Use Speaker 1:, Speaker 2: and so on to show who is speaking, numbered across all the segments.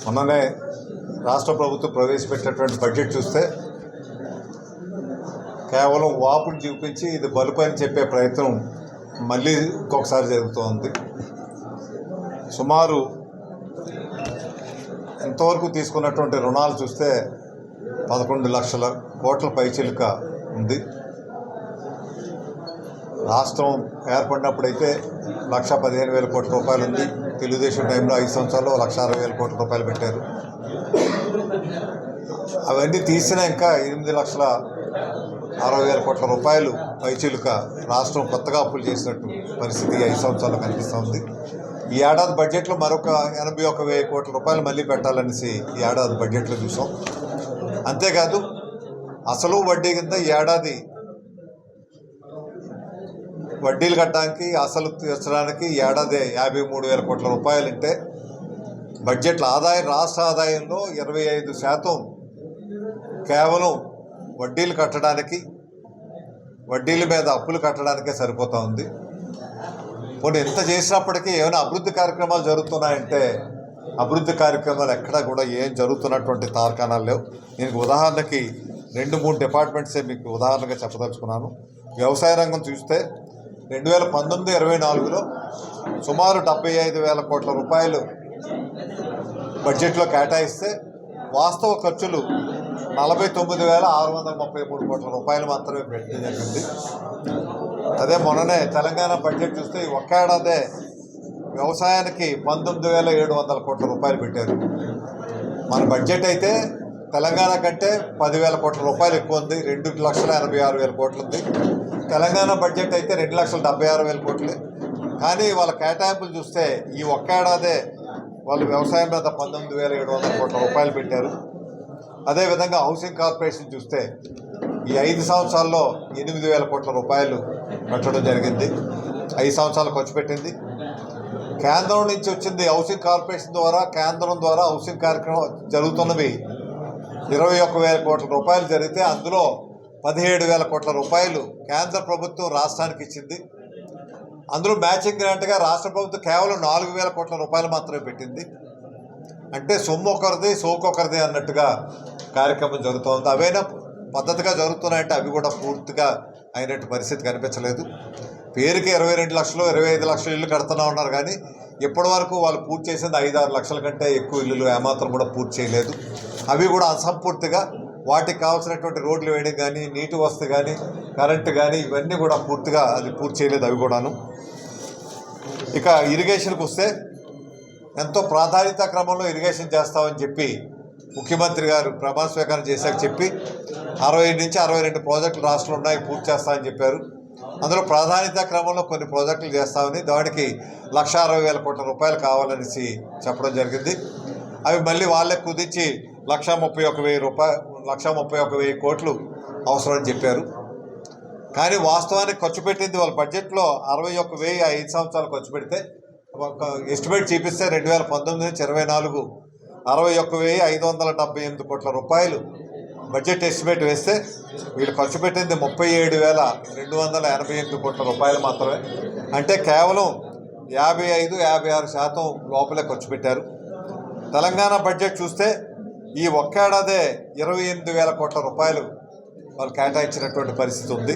Speaker 1: మొన్ననే రాష్ట్ర ప్రభుత్వం ప్రవేశపెట్టినటువంటి బడ్జెట్ చూస్తే కేవలం వాపులు చూపించి ఇది బలుపు అని చెప్పే ప్రయత్నం మళ్ళీ ఇంకొకసారి జరుగుతోంది. సుమారు ఇంతవరకు తీసుకున్నటువంటి రుణాలు చూస్తే 11 లక్షల కోట్ల పైచిలుక ఉంది. రాష్ట్రం ఏర్పడినప్పుడైతే 1,15,000 కోట్ల రూపాయలు ఉంది. తెలుగుదేశం టైంలో 5 సంవత్సరాల్లో 1,60,000 కోట్ల రూపాయలు పెట్టారు. అవన్నీ తీసినా ఇంకా 8,60,000 కోట్ల రూపాయలు పైచిలుక రాష్ట్రం కొత్తగా అప్పులు చేసినట్టు పరిస్థితి 5 సంవత్సరాల్లో కనిపిస్తుంది. ఈ ఏడాది బడ్జెట్లో మరొక 81,000 కోట్ల రూపాయలు మళ్ళీ పెట్టాలనేసి ఈ ఏడాది బడ్జెట్లో చూసాం. అంతేకాదు అసలు వడ్డీ కింద ఈ ఏడాది వడ్డీలు కట్టడానికి అసలు తీర్చడానికి ఏడాది 53,000 కోట్ల రూపాయలు అంటే బడ్జెట్ల ఆదాయం రాష్ట్ర ఆదాయంలో 25% కేవలం వడ్డీలు కట్టడానికి వడ్డీల మీద అప్పులు కట్టడానికే సరిపోతూ ఉంది. కొన్ని ఎంత చేసినప్పటికీ ఏమైనా అభివృద్ధి కార్యక్రమాలు జరుగుతున్నాయంటే అభివృద్ధి కార్యక్రమాలు ఎక్కడా కూడా ఏం జరుగుతున్నటువంటి తార్కాణాలు లేవు. నేను ఉదాహరణకి 2-3 డిపార్ట్మెంట్సే మీకు ఉదాహరణగా చెప్పదలుచుకున్నాను. వ్యవసాయ రంగం చూస్తే 2019-24లో సుమారు 75,000 కోట్ల రూపాయలు బడ్జెట్లో కేటాయిస్తే వాస్తవ ఖర్చులు 49,633 కోట్ల రూపాయలు మాత్రమే పెట్టడం జరిగింది. అదే మొన్ననే తెలంగాణ బడ్జెట్ చూస్తే ఈ ఒక్క ఏడాదే వ్యవసాయానికి 19,700 కోట్ల రూపాయలు పెట్టారు. మన బడ్జెట్ అయితే తెలంగాణ కంటే 10,000 కోట్ల రూపాయలు ఎక్కువ ఉంది. 2,86,000 కోట్లు ఉంది. తెలంగాణ బడ్జెట్ అయితే 2,76,000 కోట్లే. కానీ వాళ్ళ కేటాయింపులు చూస్తే ఈ ఒక్క ఏడాదే వాళ్ళు వ్యవసాయం మీద 19,700 కోట్ల రూపాయలు పెట్టారు. అదేవిధంగా హౌసింగ్ కార్పొరేషన్ చూస్తే ఈ 5 సంవత్సరాల్లో 8,000 కోట్ల రూపాయలు పెట్టడం జరిగింది. 5 సంవత్సరాలు ఖర్చు పెట్టింది. కేంద్రం నుంచి వచ్చింది హౌసింగ్ కార్పొరేషన్ ద్వారా, కేంద్రం ద్వారా హౌసింగ్ కార్యక్రమం జరుగుతున్నవి 21,000 కోట్ల రూపాయలు జరిగితే అందులో 17,000 కోట్ల రూపాయలు కేంద్ర ప్రభుత్వం రాష్ట్రానికి ఇచ్చింది. అందులో మ్యాచింగ్ గ్రాంట్గా రాష్ట్ర ప్రభుత్వం కేవలం 4,000 కోట్ల రూపాయలు మాత్రమే పెట్టింది. అంటే సొమ్ము ఒకరిది సోకొకరిది అన్నట్టుగా కార్యక్రమం జరుగుతుంది. అవైనా పద్ధతిగా జరుగుతున్నాయంటే అవి కూడా పూర్తిగా అయినట్టు పరిస్థితి కనిపించలేదు. పేరుకి 22 లక్షలు 25 లక్షల ఇల్లు కడుతూనే ఉన్నారు. కానీ ఇప్పటి వరకు వాళ్ళు పూర్తి చేసింది 5-6 లక్షల కంటే ఎక్కువ ఇల్లులు ఏమాత్రం కూడా పూర్తి చేయలేదు. అవి కూడా అసంపూర్తిగా వాటికి కావాల్సినటువంటి రోడ్లు వేయడం కానీ, నీటి వసతి కానీ, కరెంటు కానీ ఇవన్నీ కూడా పూర్తిగా అది పూర్తి చేయలేదు. అవి కూడాను. ఇక ఇరిగేషన్కి వస్తే ఎంతో ప్రాధాన్యత క్రమంలో ఇరిగేషన్ చేస్తామని చెప్పి ముఖ్యమంత్రి గారు ప్రమాణ స్వీకారం చేశాక చెప్పి 60 నుంచి 62 ప్రాజెక్టులు రాష్ట్రంలో ఉన్నాయి, పూర్తి చేస్తామని చెప్పారు. అందులో ప్రాధాన్యత క్రమంలో కొన్ని ప్రాజెక్టులు చేస్తామని దానికి 1,60,000 కోట్ల రూపాయలు కావాలనేసి చెప్పడం జరిగింది. అవి మళ్ళీ వాళ్ళే కుదించి 1,31,000 కోట్లు అవసరమని చెప్పారు. కానీ వాస్తవానికి ఖర్చు పెట్టింది వాళ్ళ బడ్జెట్లో 61,000 5 సంవత్సరాలు ఖర్చు పెడితే ఒక ఎస్టిమేట్ చూపిస్తే 2019-24 61,578 కోట్ల రూపాయలు బడ్జెట్ ఎస్టిమేట్ వేస్తే వీళ్ళు ఖర్చు పెట్టింది 37,288 కోట్ల రూపాయలు మాత్రమే. అంటే కేవలం 55-56% లోపలే ఖర్చు పెట్టారు. తెలంగాణ బడ్జెట్ చూస్తే ఈ ఒక్క ఏడాదే 28,000 కోట్ల రూపాయలు వాళ్ళు కేటాయించినటువంటి పరిస్థితి ఉంది.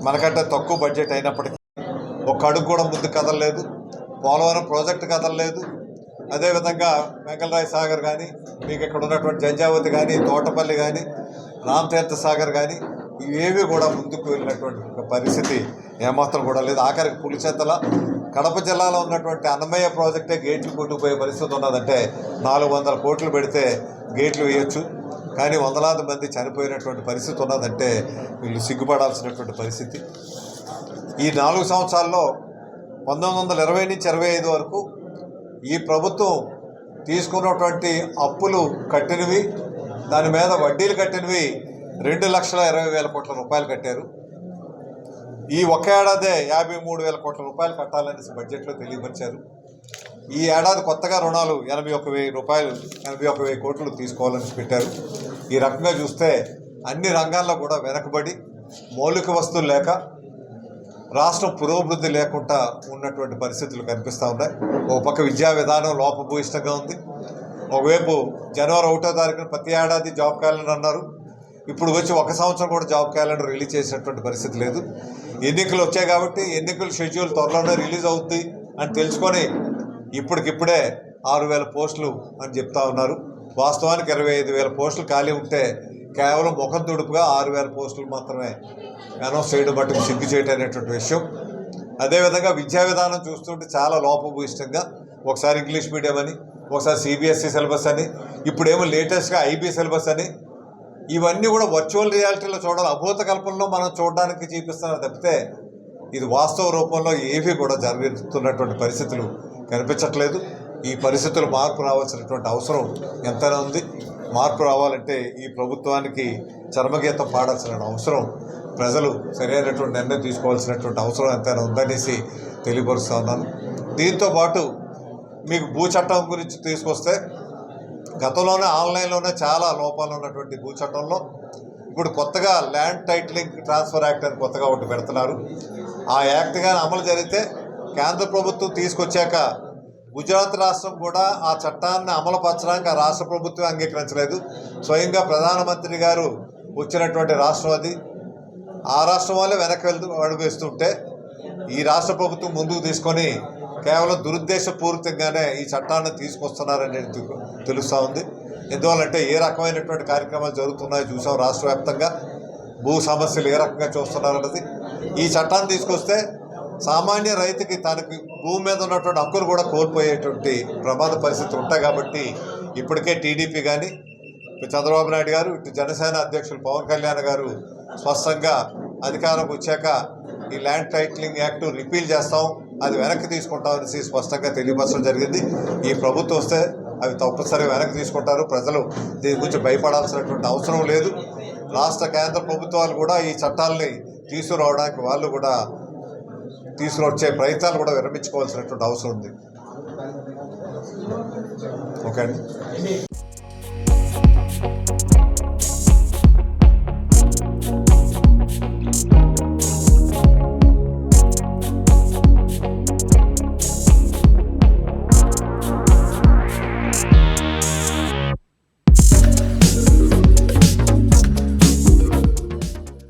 Speaker 1: మనకంటే తక్కువ బడ్జెట్ అయినప్పటికీ ఒక్క అడుగు కూడా ముందు కదలలేదు. పోలవరం ప్రాజెక్టు కదలలేదు. అదేవిధంగా వెంకటరాయ సాగర్ కానీ, మీకు ఇక్కడ ఉన్నటువంటి జంజావతి కానీ, తోటపల్లి కానీ, రామతీర్థ సాగర్ కానీ ఇవేవి కూడా ముందుకు వెళ్ళినటువంటి పరిస్థితి ఏమాత్రం కూడా లేదు. ఆఖరికి పులిచెత్తల కడప జిల్లాలో ఉన్నటువంటి అన్నమయ్య ప్రాజెక్టే గేట్లు కొట్టుకుపోయే పరిస్థితి ఉన్నదంటే 400 కోట్లు పెడితే గేట్లు వేయచ్చు. కానీ వందలాది మంది చనిపోయినటువంటి పరిస్థితి ఉన్నదంటే వీళ్ళు సిగ్గుపడాల్సినటువంటి పరిస్థితి. ఈ 4 సంవత్సరాల్లో 1920 నుంచి 25 వరకు ఈ ప్రభుత్వం తీసుకున్నటువంటి అప్పులు కట్టినవి, దాని మీద వడ్డీలు కట్టినవి 2,20,000 కోట్ల రూపాయలు కట్టారు. ఈ ఒక్క ఏడాదే 53,000 కోట్ల రూపాయలు కట్టాలనేసి బడ్జెట్లో తెలియపరిచారు. ఈ ఏడాది కొత్తగా రుణాలు 81,000 కోట్లు తీసుకోవాలని పెట్టారు. ఈ రకంగా చూస్తే అన్ని రంగాల్లో కూడా వెనకబడి, మౌలిక వస్తువులు లేక రాష్ట్రం పురోభివృద్ధి లేకుండా ఉన్నటువంటి పరిస్థితులు కనిపిస్తూ ఉన్నాయి. ఒక పక్క విద్యా విధానం లోపభూయిష్టంగా ఉంది. ఒకవైపు జనవరి 1వ తారీఖున ప్రతి ఏడాది జాబ్ క్యాలెండర్ అన్నారు. ఇప్పుడు వచ్చి 1 సంవత్సరం కూడా జాబ్ క్యాలెండర్ రిలీజ్ చేసినటువంటి పరిస్థితి లేదు. ఎన్నికలు వచ్చాయి కాబట్టి ఎన్నికల షెడ్యూల్ త్వరలోనే రిలీజ్ అవుతుంది అని తెలుసుకొని ఇప్పటికిప్పుడే 6,000 పోస్టులు అని చెప్తా ఉన్నారు. వాస్తవానికి 25,000 పోస్టులు ఖాళీ ఉంటే కేవలం ముఖం తుడుపుగా 6,000 పోస్టులు మాత్రమే అనౌన్స్ చేయడం మట్టుకు సిగ్గు చేయటం అనేటువంటి విషయం. అదేవిధంగా విద్యా విధానం చూస్తుంటే చాలా లోపభూయిష్టంగా ఒకసారి ఇంగ్లీష్ మీడియం అని, ఒకసారి సిబిఎస్ఈ సిలబస్ అని, ఇప్పుడేమో లేటెస్ట్గా ఐబీ సిలబస్ అని, ఇవన్నీ కూడా వర్చువల్ రియాలిటీలో చూడాలి. అభూత కల్పనలో మనం చూడడానికి చూపిస్తున్నారు తప్పితే ఇది వాస్తవ రూపంలో ఏవి కూడా జరుగుతున్నటువంటి పరిస్థితులు కనిపించట్లేదు. ఈ పరిస్థితులు మార్పు రావాల్సినటువంటి అవసరం ఎంతైనా ఉంది. మార్పు రావాలంటే ఈ ప్రభుత్వానికి చర్మగీతం పాడాల్సిన అవసరం, ప్రజలు సరైనటువంటి నిర్ణయం తీసుకోవాల్సినటువంటి అవసరం ఎంతైనా ఉందనేసి తెలియపరుస్తూ ఉన్నాను. దీంతోపాటు మీకు భూ చట్టం గురించి తీసుకొస్తే గతంలోనే ఆన్లైన్లోనే చాలా లోపాలు ఉన్నటువంటి భూ చట్టంలో ఇప్పుడు కొత్తగా ల్యాండ్ టైటిలింగ్ ట్రాన్స్ఫర్ యాక్ట్ అని కొత్తగా ఒకటి పెడుతున్నారు. ఆ యాక్ట్ కానీ అమలు జరిగితే కేంద్ర ప్రభుత్వం తీసుకొచ్చాక గుజరాత్ రాష్ట్రం కూడా ఆ చట్టాన్ని అమలుపరచడానికి ఆ రాష్ట్ర ప్రభుత్వం అంగీకరించలేదు. స్వయంగా ప్రధానమంత్రి గారు వచ్చినటువంటి రాష్ట్రం అది. ఆ రాష్ట్రం వాళ్ళే వెనక్కి అడుగు వేస్తుంటే ఈ రాష్ట్ర ప్రభుత్వం ముందుకు తీసుకొని కేవలం దురుద్దేశపూరితంగానే ఈ చట్టాన్ని తీసుకొస్తున్నారని తెలుస్తూ ఉంది. ఎందువల్లంటే ఏ రకమైనటువంటి కార్యక్రమాలు జరుగుతున్నాయో చూసాం. రాష్ట్ర వ్యాప్తంగా భూ సమస్యలు ఏ రకంగా చూస్తున్నారన్నది. ఈ చట్టాన్ని తీసుకొస్తే సామాన్య రైతుకి తనకి భూమి మీద ఉన్నటువంటి హక్కులు కూడా కోల్పోయేటువంటి ప్రమాద పరిస్థితులు ఉంటాయి. కాబట్టి ఇప్పటికే టీడీపీ కానీ చంద్రబాబు నాయుడు గారు, ఇటు జనసేన అధ్యక్షులు పవన్ కళ్యాణ్ గారు స్పష్టంగా అధికారం వచ్చాక ఈ ల్యాండ్ టైటిలింగ్ యాక్ట్ రిపీల్ చేస్తాం, అది వెనక్కి తీసుకుంటామనేసి స్పష్టంగా తెలియపరచడం జరిగింది. ఈ ప్రభుత్వం వస్తే అవి తప్పనిసరిగా వెనక్కి తీసుకుంటారు. ప్రజలు దీని గురించి భయపడాల్సినటువంటి అవసరం లేదు. రాష్ట్ర కేంద్ర ప్రభుత్వాలు కూడా ఈ చట్టాలని తీసుకురావడానికి వాళ్ళు కూడా తీసుకువచ్చే ప్రయత్నాలు కూడా విరమించుకోవాల్సినటువంటి అవసరం ఉంది. ఓకే అండి.